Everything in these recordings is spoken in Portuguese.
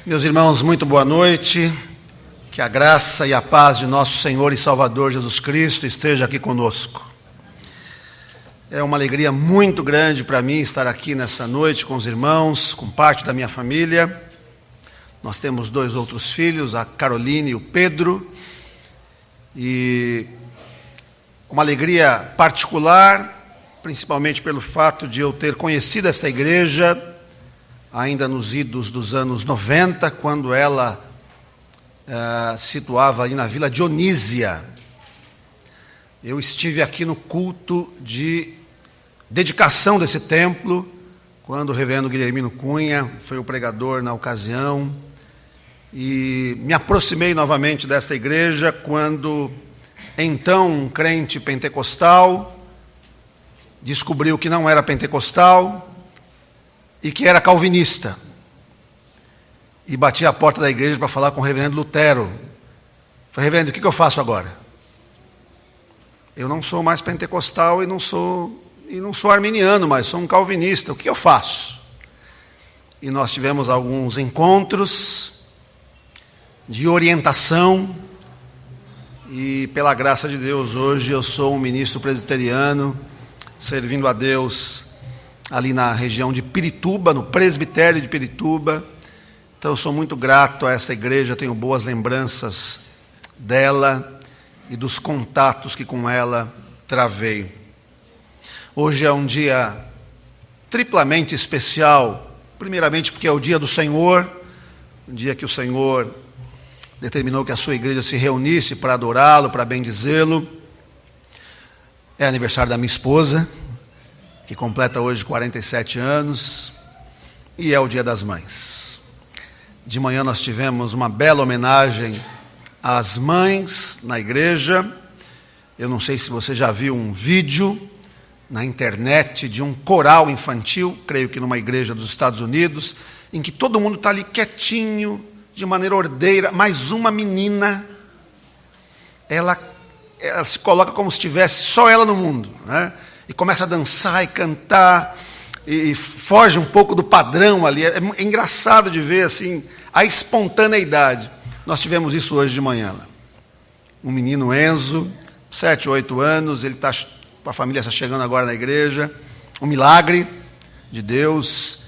Meus irmãos, muito boa noite. Que a graça e a paz de nosso Senhor e Salvador Jesus Cristo esteja aqui conosco. É uma alegria muito grande para mim estar aqui nessa noite com os irmãos, com parte da minha família. Nós temos 2 outros filhos, a Caroline e o Pedro. E uma alegria particular, principalmente pelo fato de eu ter conhecido essa igreja ainda nos idos dos anos 90, quando ela se situava ali na Vila Dionísia. Eu estive aqui no culto de dedicação desse templo, quando o reverendo Guilhermino Cunha foi o pregador na ocasião, e me aproximei novamente desta igreja quando então um crente pentecostal descobriu que não era pentecostal e que era calvinista. E bati a porta da igreja para falar com o reverendo Lutero. Falei: reverendo, o que eu faço agora? Eu não sou mais pentecostal e não sou arminiano, mas sou um calvinista. O que eu faço? E nós tivemos alguns encontros de orientação. E pela graça de Deus, hoje eu sou um ministro presbiteriano, servindo a Deus ali na região de Pirituba, no presbitério de Pirituba. Então eu sou muito grato a essa igreja, tenho boas lembranças dela e dos contatos que com ela travei. Hoje é um dia triplamente especial, primeiramente porque é o dia do Senhor, um dia que o Senhor determinou que a sua igreja se reunisse para adorá-lo, para bendizê-lo. É aniversário da minha esposa, que completa hoje 47 anos, e é o Dia das Mães. De manhã nós tivemos uma bela homenagem às mães na igreja. Eu não sei se você já viu um vídeo na internet de um coral infantil, creio que numa igreja dos Estados Unidos, em que todo mundo está ali quietinho, de maneira ordeira, mas uma menina, ela se coloca como se tivesse só ela no mundo, né? E começa a dançar e cantar, e foge um pouco do padrão ali. É engraçado de ver assim a espontaneidade. Nós tivemos isso hoje de manhã lá. Um menino, Enzo, 7, 8 anos, ele está, a família está chegando agora na igreja. Um milagre de Deus.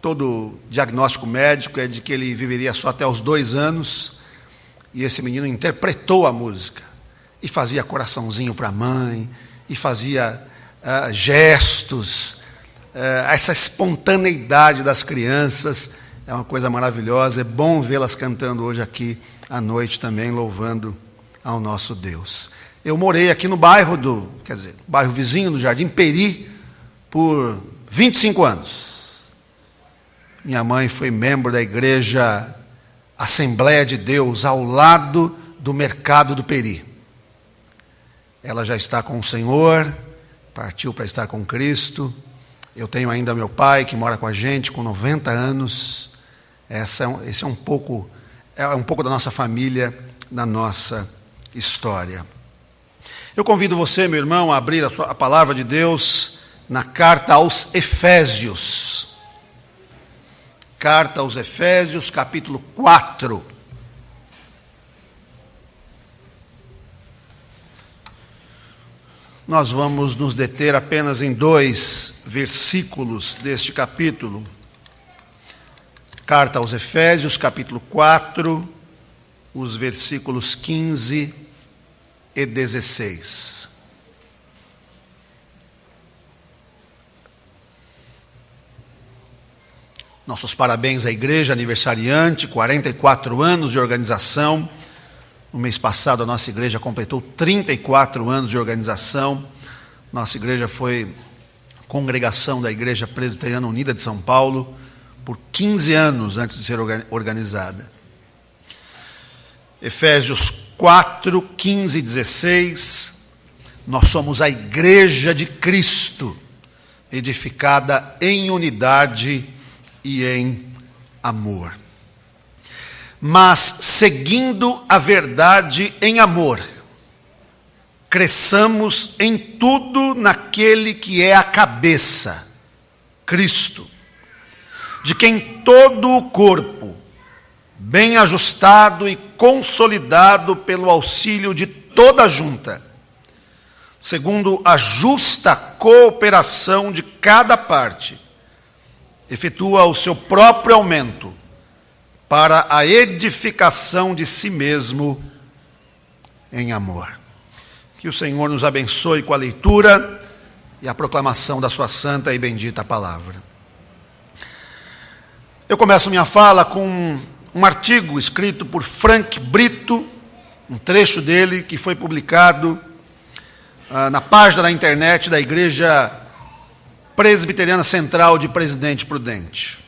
Todo diagnóstico médico é de que ele viveria só até os 2 anos. E esse menino interpretou a música e fazia coraçãozinho para a mãe, e fazia gestos. Essa espontaneidade das crianças é uma coisa maravilhosa. É bom vê-las cantando hoje aqui à noite também, louvando ao nosso Deus. Eu morei aqui no bairro bairro vizinho, no Jardim Peri, por 25 anos. Minha mãe foi membro da igreja Assembleia de Deus, ao lado do mercado do Peri. Ela já está com o Senhor, partiu para estar com Cristo. Eu tenho ainda meu pai, que mora com a gente, com 90 anos. Esse é um pouco da nossa família, da nossa história. Eu convido você, meu irmão, a abrir a palavra de Deus na carta aos Efésios. Carta aos Efésios, capítulo 4. Nós vamos nos deter apenas em 2 versículos deste capítulo. Carta aos Efésios, capítulo 4, os versículos 15 e 16. Nossos parabéns à igreja aniversariante, 44 anos de organização. No mês passado, a nossa igreja completou 34 anos de organização. Nossa igreja foi congregação da Igreja Presbiteriana Unida de São Paulo por 15 anos antes de ser organizada. Efésios 4, 15 e 16. Nós somos a igreja de Cristo, edificada em unidade e em amor. Mas seguindo a verdade em amor, cresçamos em tudo naquele que é a cabeça, Cristo, de quem todo o corpo, bem ajustado e consolidado pelo auxílio de toda a junta, segundo a justa cooperação de cada parte, efetua o seu próprio aumento para a edificação de si mesmo em amor. Que o Senhor nos abençoe com a leitura e a proclamação da sua santa e bendita palavra. Eu começo minha fala com um artigo escrito por Frank Brito, um trecho dele que foi publicado na página da internet da Igreja Presbiteriana Central de Presidente Prudente.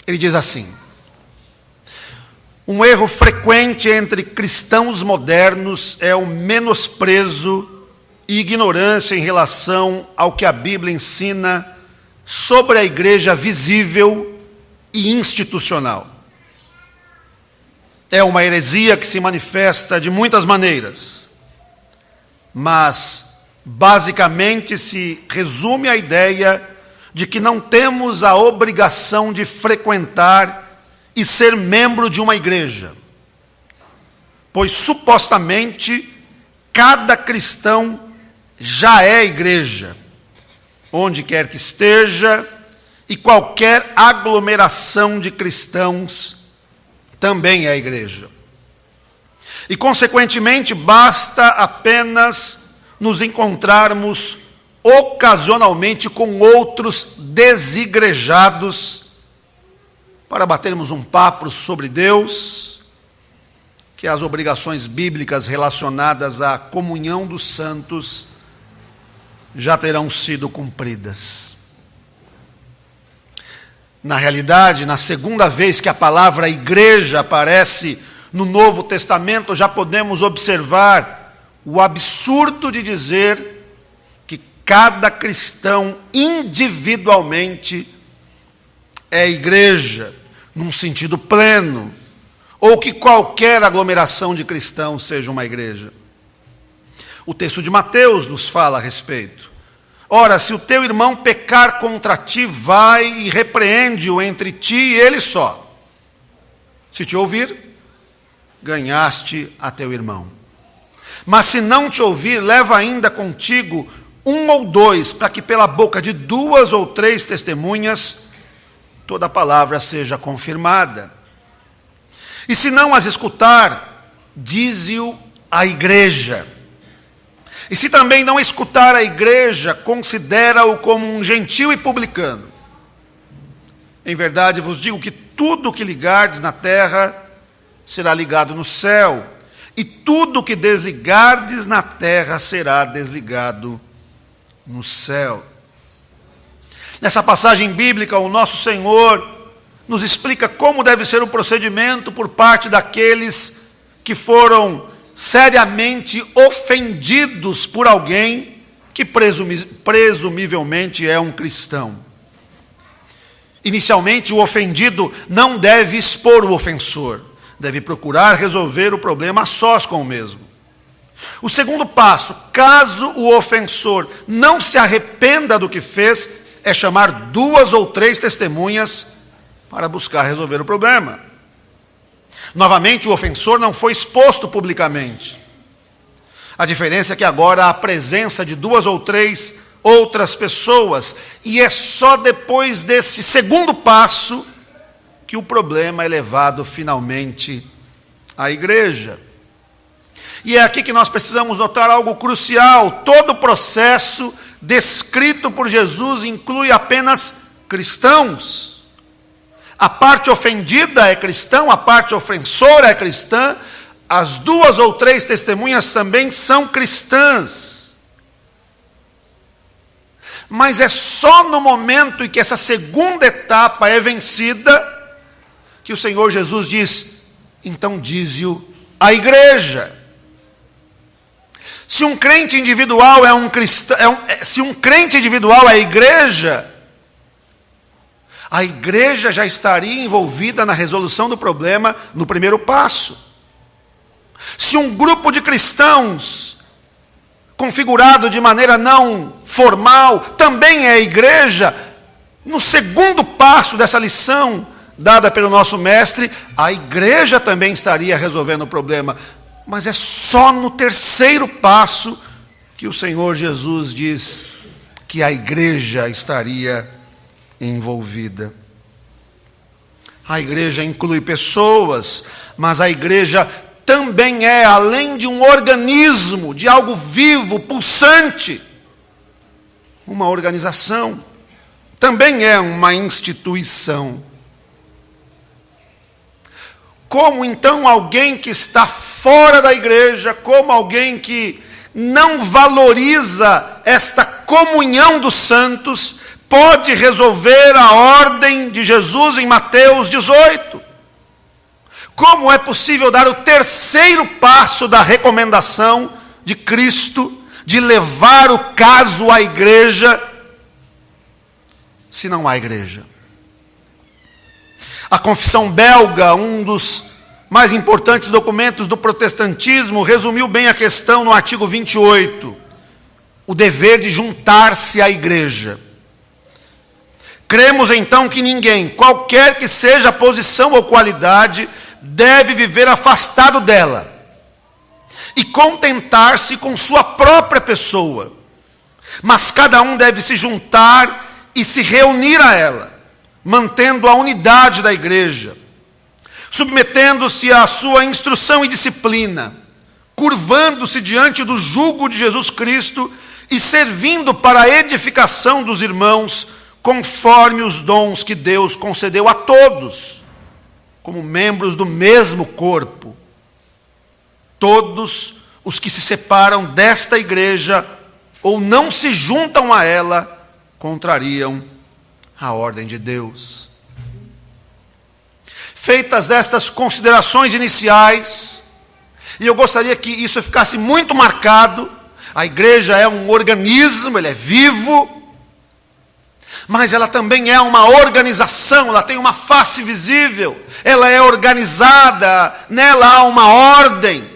Ele diz assim: um erro frequente entre cristãos modernos é o menosprezo e ignorância em relação ao que a Bíblia ensina sobre a igreja visível e institucional. É uma heresia que se manifesta de muitas maneiras, mas basicamente se resume à ideia de que não temos a obrigação de frequentar e ser membro de uma igreja, pois supostamente cada cristão já é igreja, onde quer que esteja, e qualquer aglomeração de cristãos também é igreja. E, consequentemente, basta apenas nos encontrarmos ocasionalmente com outros desigrejados para batermos um papo sobre Deus, que as obrigações bíblicas relacionadas à comunhão dos santos já terão sido cumpridas. Na realidade, na segunda vez que a palavra igreja aparece no Novo Testamento, já podemos observar o absurdo de dizer que cada cristão individualmente é igreja, num sentido pleno, ou que qualquer aglomeração de cristãos seja uma igreja. O texto de Mateus nos fala a respeito. Ora, se o teu irmão pecar contra ti, vai e repreende-o entre ti e ele só. Se te ouvir, ganhaste a teu irmão. Mas se não te ouvir, leva ainda contigo um ou dois, para que pela boca de 2 ou 3 testemunhas toda a palavra seja confirmada. E se não as escutar, dize-o à igreja. E se também não escutar a igreja, considera-o como um gentil e publicano. Em verdade vos digo que tudo o que ligardes na terra será ligado no céu, e tudo o que desligardes na terra será desligado no céu. Nessa passagem bíblica, o nosso Senhor nos explica como deve ser o procedimento por parte daqueles que foram seriamente ofendidos por alguém que presumivelmente é um cristão. Inicialmente, o ofendido não deve expor o ofensor, deve procurar resolver o problema a sós com o mesmo. O segundo passo, caso o ofensor não se arrependa do que fez, é chamar 2 ou 3 testemunhas para buscar resolver o problema. Novamente, o ofensor não foi exposto publicamente. A diferença é que agora há a presença de 2 ou 3 outras pessoas, e é só depois desse segundo passo que o problema é levado finalmente à igreja. E é aqui que nós precisamos notar algo crucial: todo o processo descrito por Jesus inclui apenas cristãos. A parte ofendida é cristã, a parte ofensora é cristã, as 2 ou 3 testemunhas também são cristãs. Mas é só no momento em que essa segunda etapa é vencida que o Senhor Jesus diz: então dize-o à igreja. Se um crente individual é um cristão, se um crente individual é a igreja já estaria envolvida na resolução do problema no primeiro passo. Se um grupo de cristãos, configurado de maneira não formal, também é a igreja, no segundo passo dessa lição dada pelo nosso mestre, a igreja também estaria resolvendo o problema. Mas é só no terceiro passo que o Senhor Jesus diz que a igreja estaria envolvida. A igreja inclui pessoas, mas a igreja também é, além de um organismo, de algo vivo, pulsante, uma organização. Também é uma instituição. Como então alguém que está fora da igreja, como alguém que não valoriza esta comunhão dos santos, pode resolver a ordem de Jesus em Mateus 18? Como é possível dar o terceiro passo da recomendação de Cristo, de levar o caso à igreja, se não há igreja? A Confissão Belga, um dos mais importantes documentos do protestantismo, resumiu bem a questão no artigo 28, o dever de juntar-se à igreja. Cremos então que ninguém, qualquer que seja a posição ou qualidade, deve viver afastado dela e contentar-se com sua própria pessoa, mas cada um deve se juntar e se reunir a ela, mantendo a unidade da igreja, submetendo-se à sua instrução e disciplina, curvando-se diante do jugo de Jesus Cristo e servindo para a edificação dos irmãos, conforme os dons que Deus concedeu a todos, como membros do mesmo corpo. Todos os que se separam desta igreja ou não se juntam a ela, contrariam a ordem de Deus. Feitas estas considerações iniciais, e eu gostaria que isso ficasse muito marcado, a igreja é um organismo, ele é vivo, mas ela também é uma organização, ela tem uma face visível, ela é organizada, nela há uma ordem.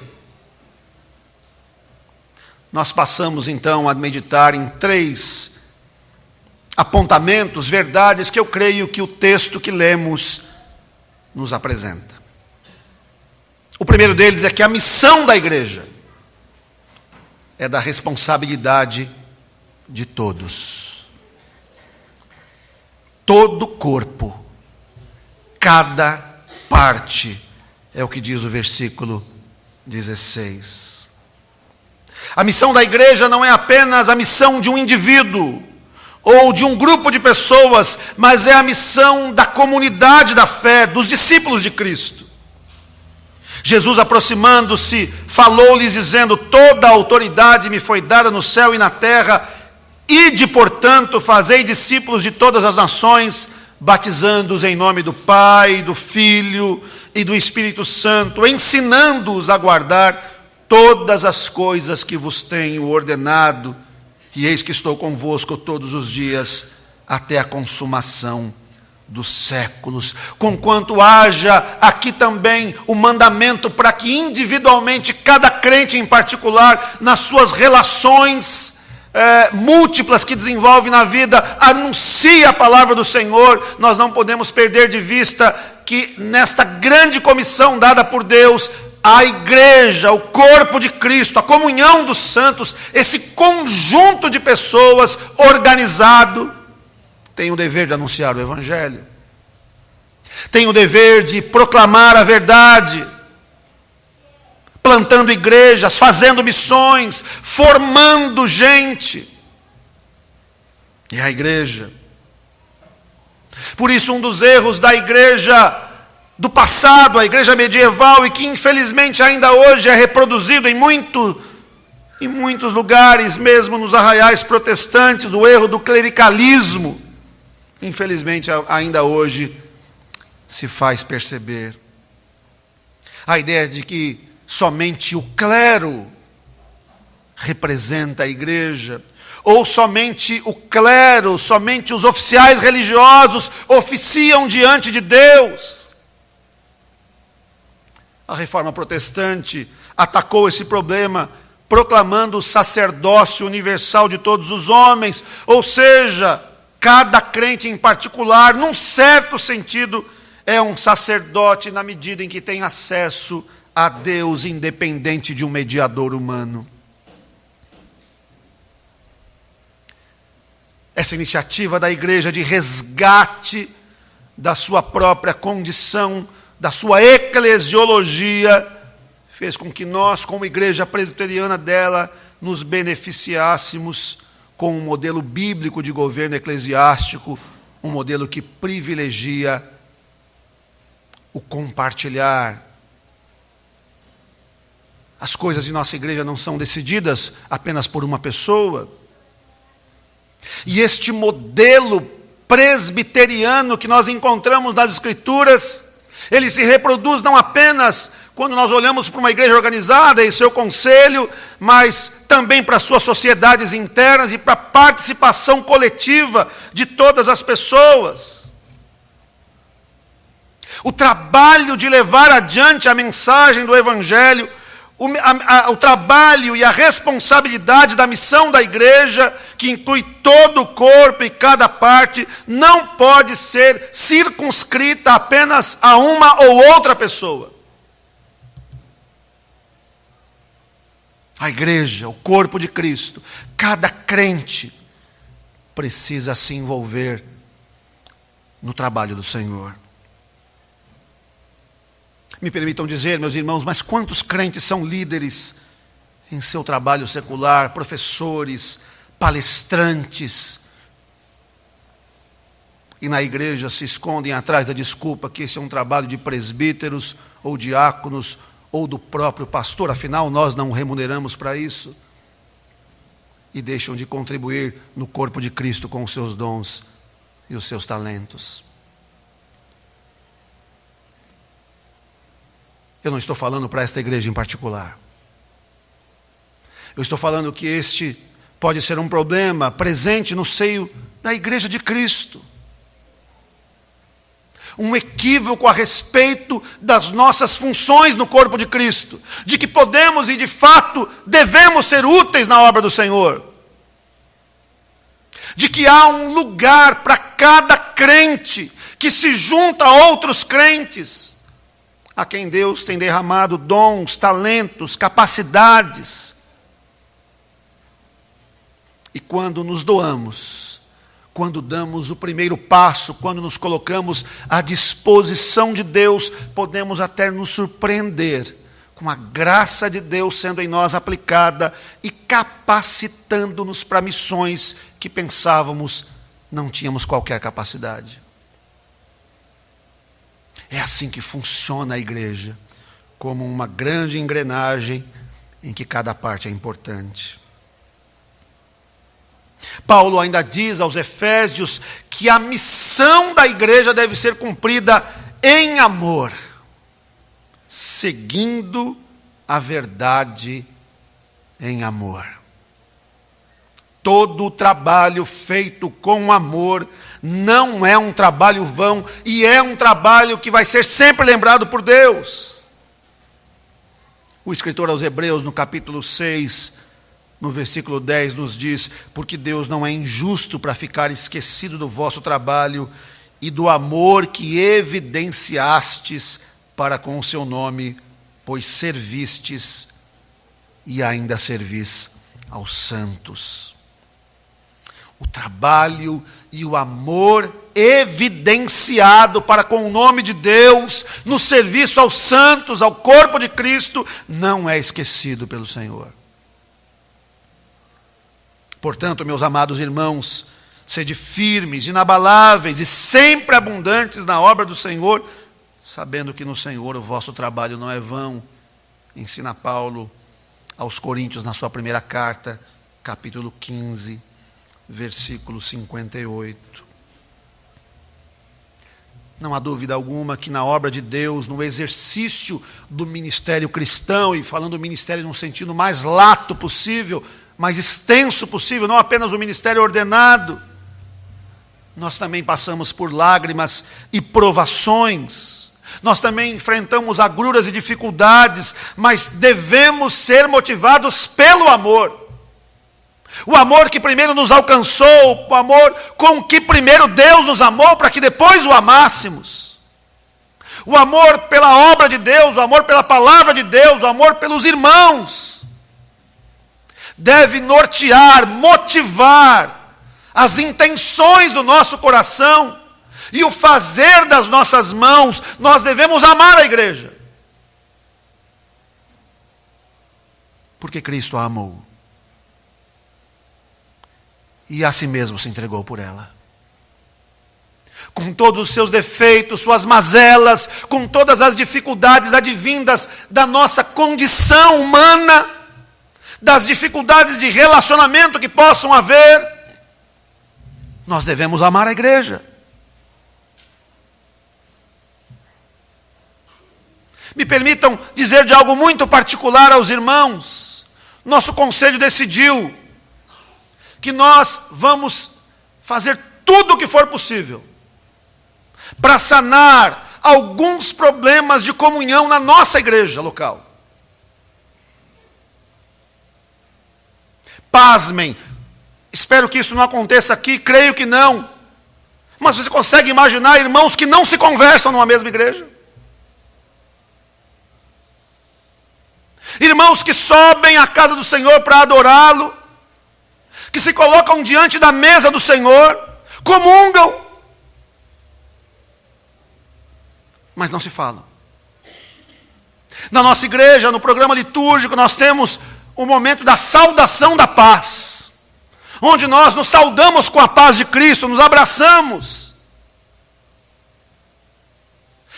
Nós passamos então a meditar em 3 apontamentos, verdades que eu creio que o texto que lemos nos apresenta. O primeiro deles é que a missão da igreja é da responsabilidade de todos. Todo corpo, cada parte, é o que diz o versículo 16. A missão da igreja não é apenas a missão de um indivíduo ou de um grupo de pessoas, mas é a missão da comunidade da fé, dos discípulos de Cristo. Jesus, aproximando-se, falou-lhes dizendo: toda a autoridade me foi dada no céu e na terra. Ide, portanto, fazei discípulos de todas as nações, batizando-os em nome do Pai, do Filho e do Espírito Santo, ensinando-os a guardar todas as coisas que vos tenho ordenado, e eis que estou convosco todos os dias, até a consumação dos séculos. Conquanto haja aqui também o mandamento para que individualmente, cada crente em particular, nas suas relações múltiplas que desenvolve na vida, anuncie a palavra do Senhor. Nós não podemos perder de vista que nesta grande comissão dada por Deus, a igreja, o corpo de Cristo, a comunhão dos santos, esse conjunto de pessoas organizado, tem o dever de anunciar o evangelho, tem o dever de proclamar a verdade, plantando igrejas, fazendo missões, formando gente. E a igreja. Por isso, um dos erros da igreja do passado, a igreja medieval, e que infelizmente ainda hoje é reproduzido em muitos lugares, mesmo nos arraiais protestantes, o erro do clericalismo, infelizmente ainda hoje se faz perceber. A ideia de que somente o clero representa a igreja, ou somente o clero, somente os oficiais religiosos oficiam diante de Deus. A reforma protestante atacou esse problema, proclamando o sacerdócio universal de todos os homens, ou seja, Cada crente em particular, num certo sentido, é um sacerdote na medida em que tem acesso a Deus, independente de um mediador humano. Essa iniciativa da igreja de resgate da sua própria condição, da sua eclesiologia, fez com que nós, como igreja presbiteriana dela, nos beneficiássemos com um modelo bíblico de governo eclesiástico, um modelo que privilegia o compartilhar. As coisas de nossa igreja não são decididas apenas por uma pessoa. E este modelo presbiteriano que nós encontramos nas Escrituras, ele se reproduz não apenas quando nós olhamos para uma igreja organizada e seu conselho, mas também para suas sociedades internas e para a participação coletiva de todas as pessoas. O trabalho de levar adiante a mensagem do Evangelho, o trabalho e a responsabilidade da missão da igreja, que inclui todo o corpo e cada parte, não pode ser circunscrita apenas a uma ou outra pessoa. A igreja, o corpo de Cristo, cada crente precisa se envolver no trabalho do Senhor. Me permitam dizer, meus irmãos, mas quantos crentes são líderes em seu trabalho secular, professores, palestrantes, e na igreja se escondem atrás da desculpa que esse é um trabalho de presbíteros ou diáconos ou do próprio pastor, afinal nós não remuneramos para isso, e deixam de contribuir no corpo de Cristo com os seus dons e os seus talentos. Eu não estou falando para esta igreja em particular. Eu estou falando que este pode ser um problema presente no seio da igreja de Cristo. Um equívoco a respeito das nossas funções no corpo de Cristo. De que podemos e de fato devemos ser úteis na obra do Senhor. De que há um lugar para cada crente que se junta a outros crentes, a quem Deus tem derramado dons, talentos, capacidades. E quando nos doamos, quando damos o primeiro passo, quando nos colocamos à disposição de Deus, podemos até nos surpreender com a graça de Deus sendo em nós aplicada e capacitando-nos para missões que pensávamos não tínhamos qualquer capacidade. É assim que funciona a igreja, como uma grande engrenagem em que cada parte é importante. Paulo ainda diz aos Efésios que a missão da igreja deve ser cumprida em amor, seguindo a verdade em amor. Todo o trabalho feito com amor não é um trabalho vão, e é um trabalho que vai ser sempre lembrado por Deus. O escritor aos Hebreus, no capítulo 6, no versículo 10, nos diz: porque Deus não é injusto para ficar esquecido do vosso trabalho e do amor que evidenciastes para com o seu nome, pois servistes e ainda servis aos santos. O trabalho e o amor evidenciado para com o nome de Deus, no serviço aos santos, ao corpo de Cristo, não é esquecido pelo Senhor. Portanto, meus amados irmãos, sede firmes, inabaláveis e sempre abundantes na obra do Senhor, sabendo que no Senhor o vosso trabalho não é vão, ensina Paulo aos Coríntios na sua primeira carta, capítulo 15, versículo 58. Não há dúvida alguma que na obra de Deus, no exercício do ministério cristão, e falando do ministério num sentido mais lato possível, mais extenso possível, não apenas o ministério ordenado, nós também passamos por lágrimas e provações, nós também enfrentamos agruras e dificuldades, mas devemos ser motivados pelo amor. O amor que primeiro nos alcançou, o amor com que primeiro Deus nos amou, para que depois o amássemos. O amor pela obra de Deus, o amor pela palavra de Deus, o amor pelos irmãos, deve nortear, motivar as intenções do nosso coração e o fazer das nossas mãos. Nós devemos amar a igreja, porque Cristo a amou e a si mesmo se entregou por ela. Com todos os seus defeitos, suas mazelas, com todas as dificuldades advindas da nossa condição humana, das dificuldades de relacionamento que possam haver, nós devemos amar a igreja. Me permitam dizer de algo muito particular aos irmãos. Nosso conselho decidiu que nós vamos fazer tudo o que for possível para sanar alguns problemas de comunhão na nossa igreja local. Pasmem, espero que isso não aconteça aqui, creio que não. Mas você consegue imaginar irmãos que não se conversam numa mesma igreja? Irmãos que sobem à casa do Senhor para adorá-lo, que se colocam diante da mesa do Senhor, comungam, mas não se falam. Na nossa igreja, no programa litúrgico, nós temos o momento da saudação da paz, onde nós nos saudamos com a paz de Cristo, nos abraçamos.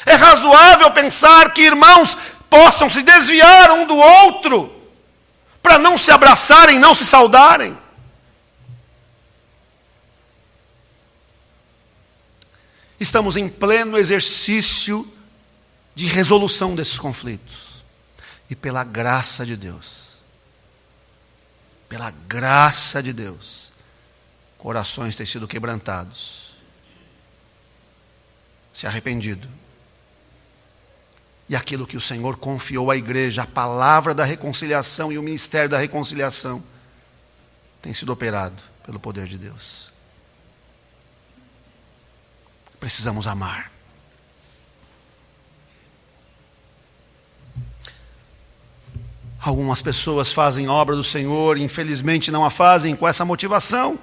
É razoável pensar que irmãos possam se desviar um do outro, para não se abraçarem, não se saudarem. Estamos em pleno exercício de resolução desses conflitos. E pela graça de Deus, corações têm sido quebrantados, se arrependido. E aquilo que o Senhor confiou à igreja, a palavra da reconciliação e o ministério da reconciliação, tem sido operado pelo poder de Deus. Precisamos amar. Algumas pessoas fazem obra do Senhor, infelizmente não a fazem com essa motivação.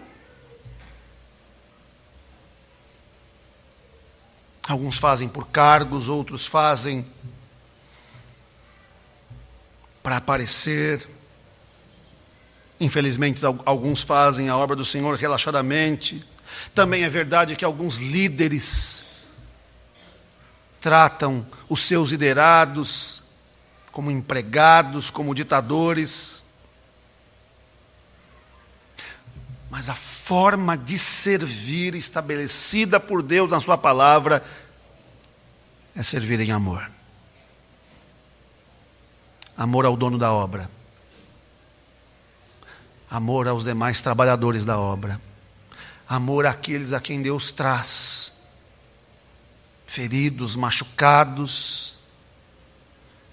Alguns fazem por cargos, outros fazem para aparecer. Infelizmente, alguns fazem a obra do Senhor relaxadamente. Também é verdade que alguns líderes tratam os seus liderados como empregados, como ditadores. Mas a forma de servir estabelecida por Deus na sua palavra é servir em amor. Amor ao dono da obra. Amor aos demais trabalhadores da obra. Amor àqueles a quem Deus traz, feridos, machucados,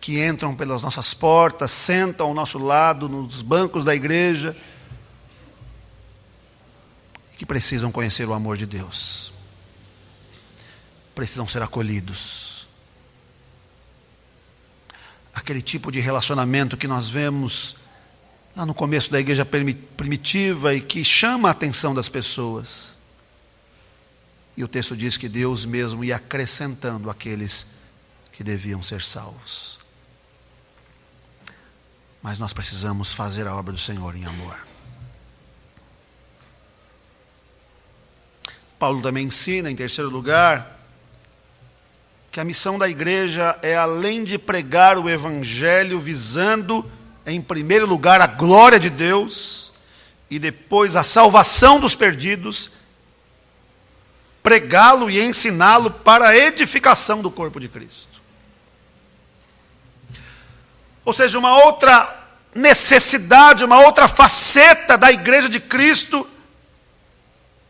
que entram pelas nossas portas, sentam ao nosso lado, nos bancos da igreja, que precisam conhecer o amor de Deus, precisam ser acolhidos. Aquele tipo de relacionamento que nós vemos lá no começo da igreja primitiva e que chama a atenção das pessoas. E o texto diz que Deus mesmo ia acrescentando aqueles que deviam ser salvos. Mas nós precisamos fazer a obra do Senhor em amor. Paulo também ensina, em terceiro lugar, que a missão da igreja é, além de pregar o evangelho visando, em primeiro lugar, a glória de Deus e depois a salvação dos perdidos, pregá-lo e ensiná-lo para a edificação do corpo de Cristo. Ou seja, uma outra necessidade, uma outra faceta da igreja de Cristo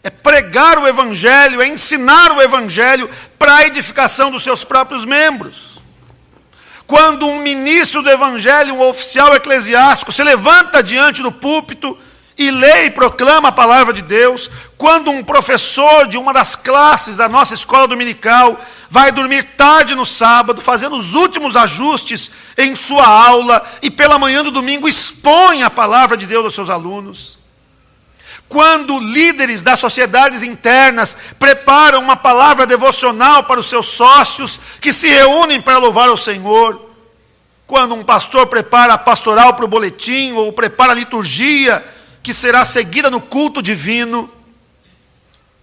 é pregar o evangelho, é ensinar o evangelho para a edificação dos seus próprios membros. Quando um ministro do evangelho, um oficial eclesiástico, se levanta diante do púlpito e lê e proclama a palavra de Deus, quando um professor de uma das classes da nossa escola dominical vai dormir tarde no sábado, fazendo os últimos ajustes em sua aula, e pela manhã do domingo expõe a palavra de Deus aos seus alunos. Quando líderes das sociedades internas preparam uma palavra devocional para os seus sócios, que se reúnem para louvar ao Senhor. Quando um pastor prepara a pastoral para o boletim, ou prepara a liturgia, que será seguida no culto divino.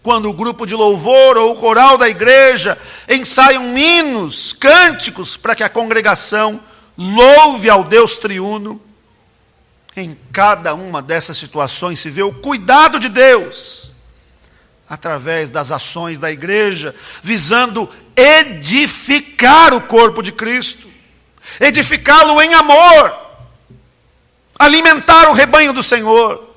Quando o grupo de louvor ou o coral da igreja ensaiam hinos, cânticos, para que a congregação louve ao Deus triuno. Em cada uma dessas situações se vê o cuidado de Deus, através das ações da igreja, visando edificar o corpo de Cristo, edificá-lo em amor, alimentar o rebanho do Senhor.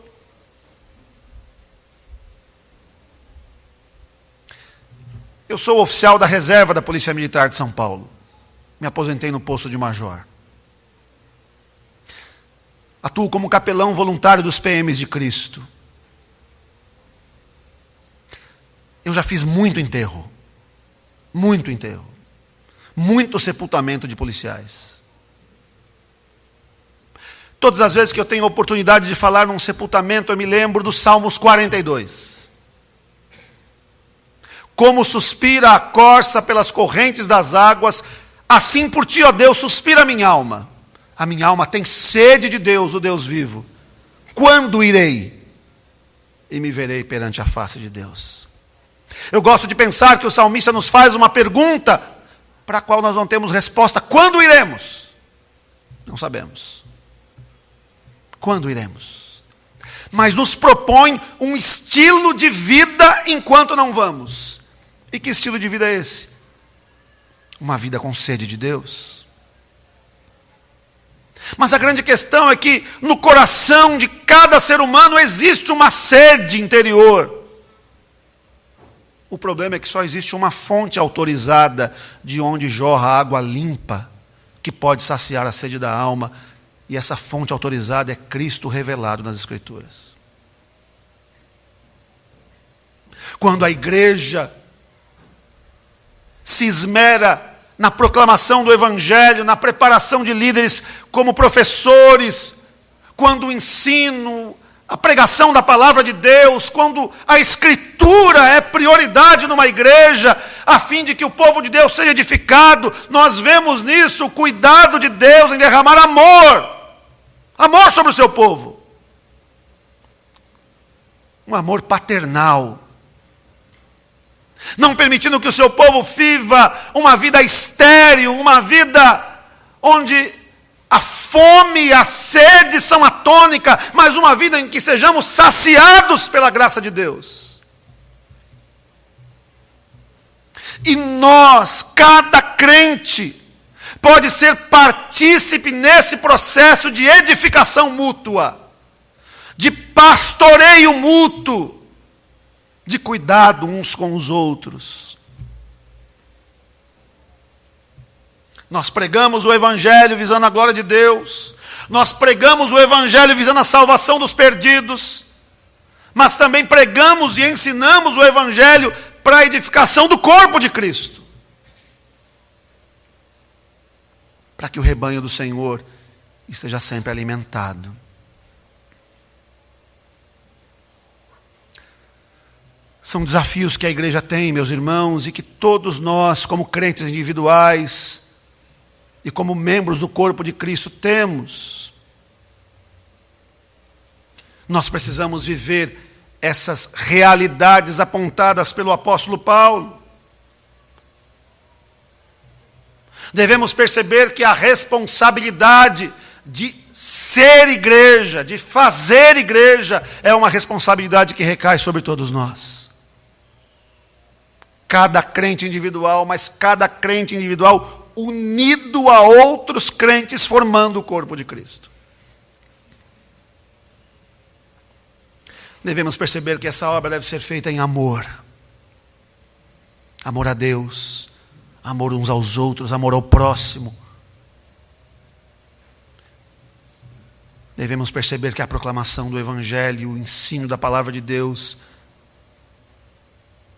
Eu sou oficial da reserva da Polícia Militar de São Paulo. Me aposentei no posto de major. Atuo como capelão voluntário dos PMs de Cristo. Eu já fiz muito enterro, muito sepultamento de policiais. Todas as vezes que eu tenho a oportunidade de falar num sepultamento, eu me lembro dos Salmos 42. Como suspira a corça pelas correntes das águas, assim por ti, ó Deus, suspira a minha alma. A minha alma tem sede de Deus, o Deus vivo. Quando irei e me verei perante a face de Deus? Eu gosto de pensar que o salmista nos faz uma pergunta para a qual nós não temos resposta. Quando iremos? Não sabemos. Quando iremos? Mas nos propõe um estilo de vida enquanto não vamos. E que estilo de vida é esse? Uma vida com sede de Deus. Mas a grande questão é que no coração de cada ser humano existe uma sede interior. O problema é que só existe uma fonte autorizada de onde jorra água limpa, que pode saciar a sede da alma, e essa fonte autorizada é Cristo revelado nas Escrituras. Quando a igreja se esmera na proclamação do Evangelho, na preparação de líderes como professores, quando o ensino, a pregação da palavra de Deus, quando a Escritura é prioridade numa igreja, a fim de que o povo de Deus seja edificado, nós vemos nisso o cuidado de Deus em derramar amor sobre o seu povo. Um amor paternal. Não permitindo que o seu povo viva uma vida estéril, uma vida onde a fome e a sede são a tônica, mas uma vida em que sejamos saciados pela graça de Deus. E nós, cada crente, pode ser partícipe nesse processo de edificação mútua, de pastoreio mútuo, de cuidado uns com os outros. Nós pregamos o Evangelho visando a glória de Deus, nós pregamos o Evangelho visando a salvação dos perdidos, mas também pregamos e ensinamos o Evangelho para a edificação do corpo de Cristo, para que o rebanho do Senhor esteja sempre alimentado. São desafios que a igreja tem, meus irmãos, e que todos nós, como crentes individuais e como membros do corpo de Cristo, temos. Nós precisamos viver essas realidades apontadas pelo apóstolo Paulo. Devemos perceber que a responsabilidade de ser igreja, de fazer igreja, é uma responsabilidade que recai sobre todos nós. Cada crente individual, mas cada crente individual unido a outros crentes, formando o corpo de Cristo. Devemos perceber que essa obra deve ser feita em amor. Amor a Deus, amor uns aos outros, amor ao próximo. devemos perceber que a proclamação do Evangelho, o ensino da palavra de Deus,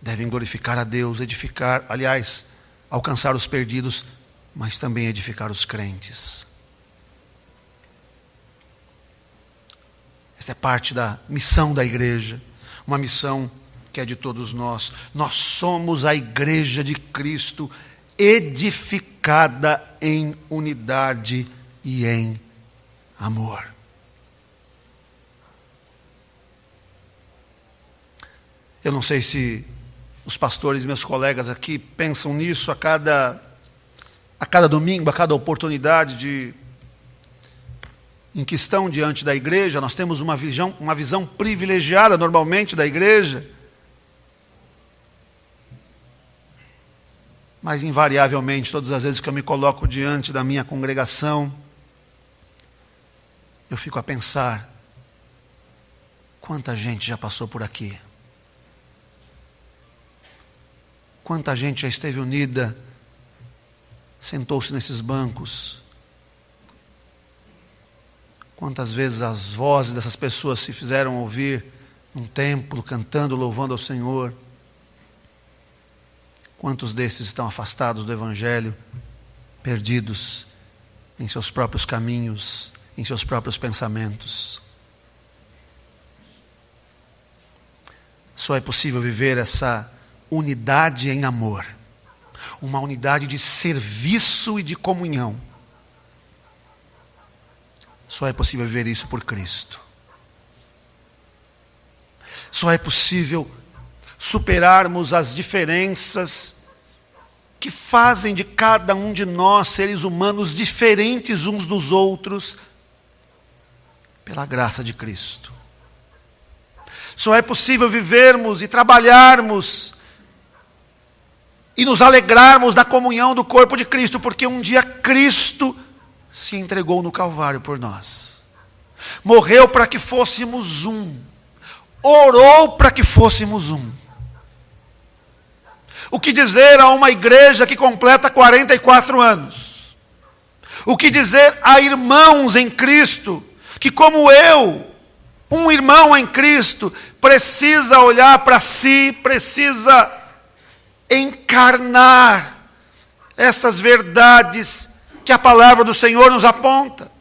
devem glorificar a Deus, edificar, aliás, alcançar os perdidos, mas também edificar os crentes. Esta é parte da missão da igreja, uma missão que é de todos nós. Nós somos a igreja de Cristo, edificada em unidade e em amor. Eu não sei se os pastores, meus colegas aqui, pensam nisso a cada domingo, a cada oportunidade em que estão diante da igreja. Nós temos uma visão privilegiada, normalmente, da igreja. Mas, invariavelmente, todas as vezes que eu me coloco diante da minha congregação, eu fico a pensar, quanta gente já passou por aqui? Quanta gente já esteve unida, sentou-se nesses bancos? Quantas vezes as vozes dessas pessoas se fizeram ouvir num templo, cantando, louvando ao Senhor? Quantos desses estão afastados do Evangelho, perdidos em seus próprios caminhos, em seus próprios pensamentos? Só é possível viver essa unidade em amor, uma unidade de serviço e de comunhão. Só é possível viver isso por Cristo. Só é possível superarmos as diferenças que fazem de cada um de nós seres humanos diferentes uns dos outros, pela graça de Cristo. Só é possível vivermos e trabalharmos e nos alegrarmos da comunhão do corpo de Cristo, porque um dia Cristo se entregou no Calvário por nós. Morreu para que fôssemos um. Orou para que fôssemos um. O que dizer a uma igreja que completa 44 anos? O que dizer a irmãos em Cristo, que como eu, um irmão em Cristo, precisa olhar para si, precisa encarnar estas verdades que a palavra do Senhor nos aponta?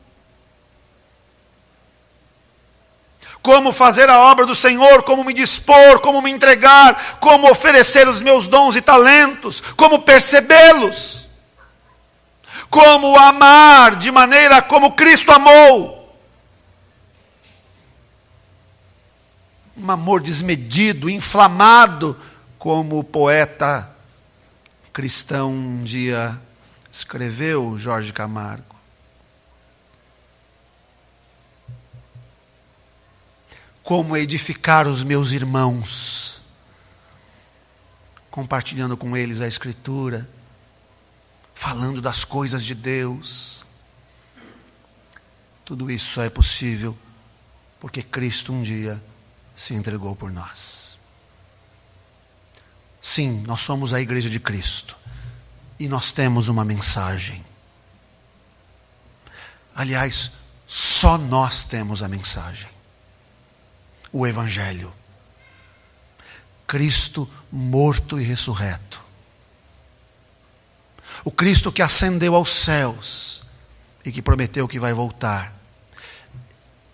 Como fazer a obra do Senhor, como me dispor, como me entregar, como oferecer os meus dons e talentos, como percebê-los, como amar de maneira como Cristo amou. Um amor desmedido, inflamado, como o poeta cristão um dia escreveu, Jorge Camargo. Como edificar os meus irmãos, compartilhando com eles a Escritura, falando das coisas de Deus. Tudo isso só é possível porque Cristo um dia se entregou por nós. Sim, nós somos a igreja de Cristo e nós temos uma mensagem. Aliás, só nós temos a mensagem. O Evangelho. Cristo morto e ressurreto. O Cristo que ascendeu aos céus e que prometeu que vai voltar.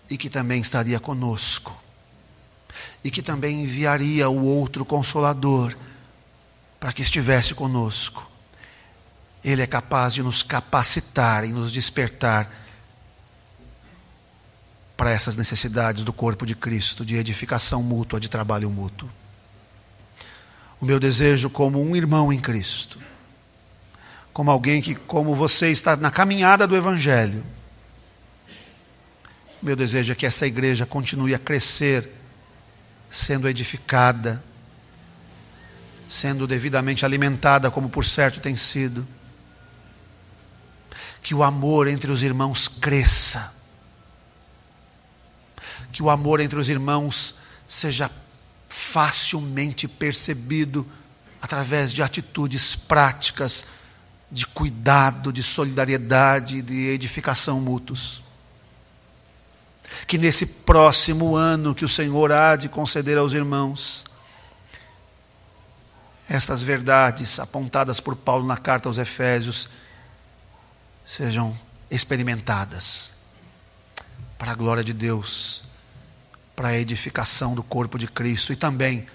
E que também estaria conosco. E que também enviaria o outro Consolador para que estivesse conosco. Ele é capaz de nos capacitar e nos despertar para essas necessidades do corpo de Cristo, de edificação mútua, de trabalho mútuo. O meu desejo como um irmão em Cristo, como alguém que, como você, está na caminhada do Evangelho, meu desejo é que essa igreja continue a crescer, sendo edificada, sendo devidamente alimentada, como por certo tem sido. Que o amor entre os irmãos cresça. Que o amor entre os irmãos seja facilmente percebido através de atitudes práticas, de cuidado, de solidariedade, de edificação mútuos. que nesse próximo ano que o Senhor há de conceder aos irmãos, essas verdades apontadas por Paulo na carta aos Efésios sejam experimentadas para a glória de Deus, para a edificação do corpo de Cristo e também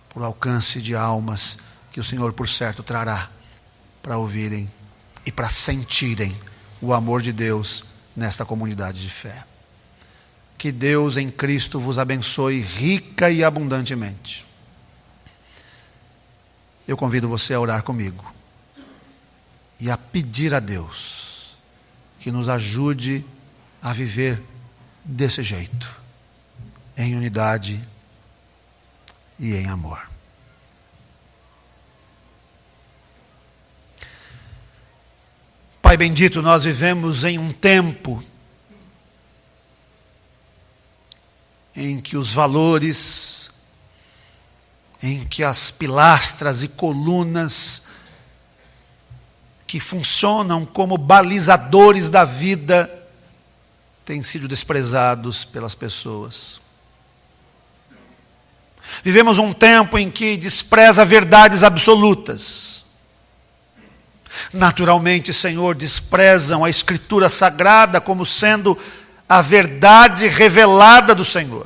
para o alcance de almas que o Senhor, por certo, trará para ouvirem e para sentirem o amor de Deus nesta comunidade de fé. Que Deus em Cristo vos abençoe rica e abundantemente. Eu convido você a orar comigo e a pedir a Deus que nos ajude a viver desse jeito, em unidade e em amor. Pai bendito, nós vivemos em um tempo em que os valores, em que as pilastras e colunas que funcionam como balizadores da vida têm sido desprezados pelas pessoas. Vivemos um tempo em que despreza verdades absolutas. Naturalmente, Senhor, desprezam a Escritura Sagrada como sendo a verdade revelada do Senhor.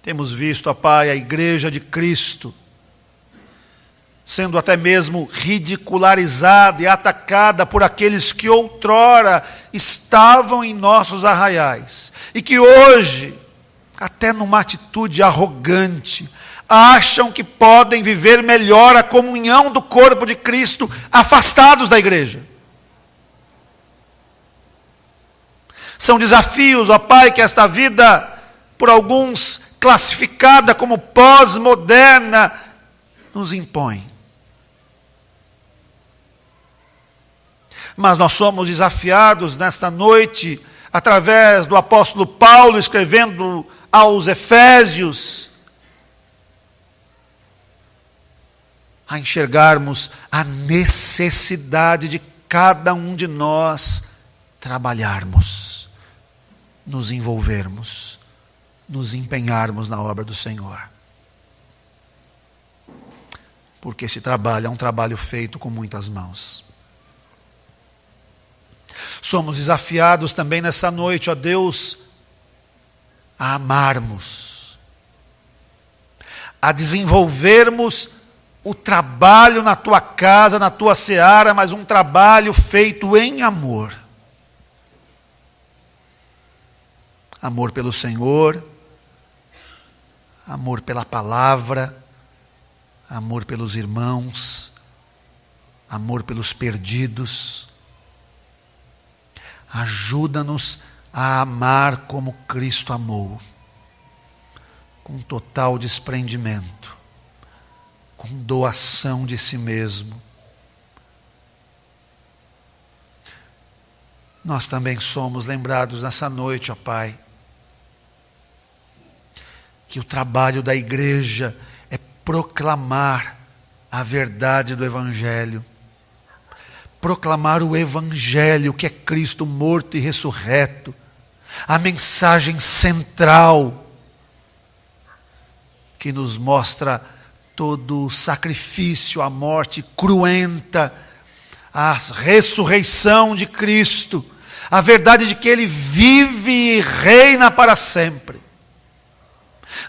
Temos visto, ó Pai, a Igreja de Cristo sendo até mesmo ridicularizada e atacada por aqueles que outrora estavam em nossos arraiais e que hoje, até numa atitude arrogante, acham que podem viver melhor a comunhão do corpo de Cristo afastados da igreja. São desafios, ó Pai, que esta vida, por alguns classificada como pós-moderna, nos impõe. Mas nós somos desafiados nesta noite, através do apóstolo Paulo, escrevendo aos Efésios, a enxergarmos a necessidade de cada um de nós trabalharmos, nos envolvermos, nos empenharmos na obra do Senhor. Porque esse trabalho é um trabalho feito com muitas mãos. Somos desafiados também nessa noite, ó Deus, a amarmos, a desenvolvermos o trabalho na tua casa, na tua seara, mas um trabalho feito em amor. Amor pelo Senhor, amor pela palavra, amor pelos irmãos, amor pelos perdidos. Ajuda-nos a amar como Cristo amou, com total desprendimento, com doação de si mesmo. Nós também somos lembrados nessa noite, ó Pai, que o trabalho da igreja é proclamar a verdade do Evangelho. Proclamar o Evangelho, que é Cristo morto e ressurreto. A mensagem central que nos mostra todo o sacrifício, a morte cruenta, a ressurreição de Cristo, a verdade de que Ele vive e reina para sempre.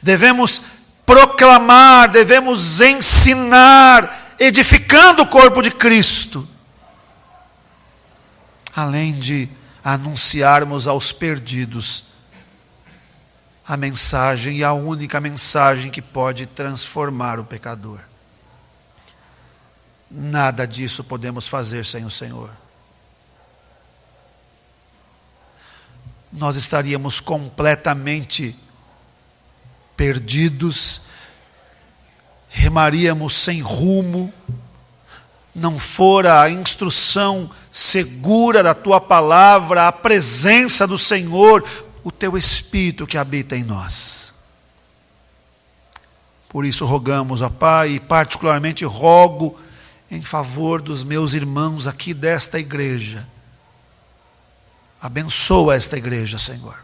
Devemos proclamar, devemos ensinar, edificando o corpo de Cristo, além de anunciarmos aos perdidos a mensagem e a única mensagem que pode transformar o pecador. Nada disso podemos fazer sem o Senhor. Nós estaríamos completamente perdidos, remaríamos sem rumo, não fora a instrução segura da tua palavra, a presença do Senhor, o teu Espírito que habita em nós. Por isso rogamos, ó Pai, e particularmente rogo em favor dos meus irmãos aqui desta igreja, Abençoa esta igreja, Senhor.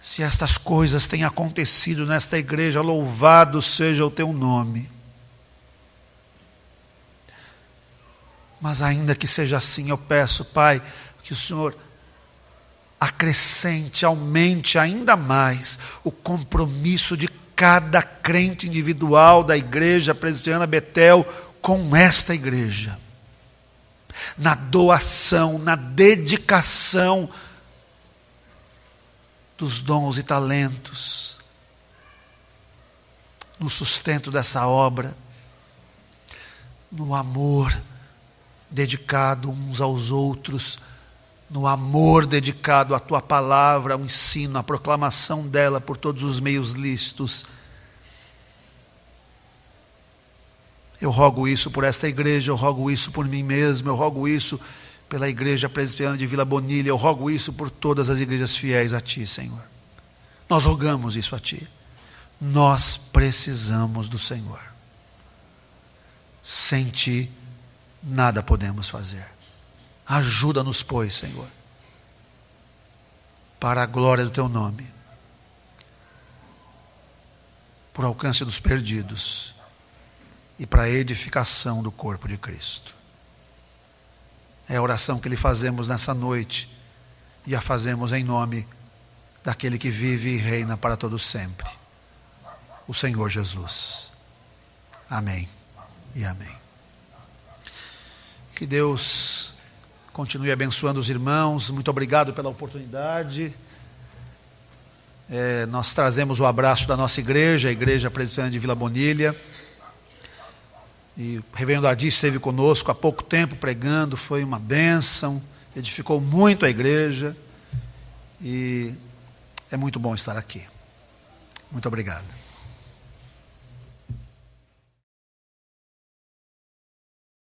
Se estas coisas têm acontecido nesta igreja, louvado seja o teu nome. Mas ainda que seja assim, eu peço, Pai, que o Senhor acrescente, aumente ainda mais o compromisso de cada crente individual da igreja presbiteriana Betel com esta igreja. Na doação, na dedicação dos dons e talentos, no sustento dessa obra, no amor dedicado uns aos outros, no amor dedicado à tua palavra, ao ensino, à proclamação dela por todos os meios lícitos. Eu rogo isso por esta igreja, eu rogo isso por mim mesmo, eu rogo isso pela igreja presbiteriana de Vila Bonilha, eu rogo isso por todas as igrejas fiéis a ti, Senhor. Nós rogamos isso a ti. Nós precisamos do Senhor. Sem ti, nada podemos fazer. Ajuda-nos, pois, Senhor, para a glória do teu nome, por alcance dos perdidos e para a edificação do corpo de Cristo. É a oração que lhe fazemos nessa noite e a fazemos em nome daquele que vive e reina para todo sempre, o Senhor Jesus. Amém e amém. Que Deus continue abençoando os irmãos. Muito obrigado pela oportunidade. Nós trazemos o abraço da nossa igreja, a Igreja Presbiteriana de Vila Bonilha. E o reverendo Adi esteve conosco há pouco tempo pregando, foi uma bênção, edificou muito a igreja. E é muito bom estar aqui. Muito obrigado.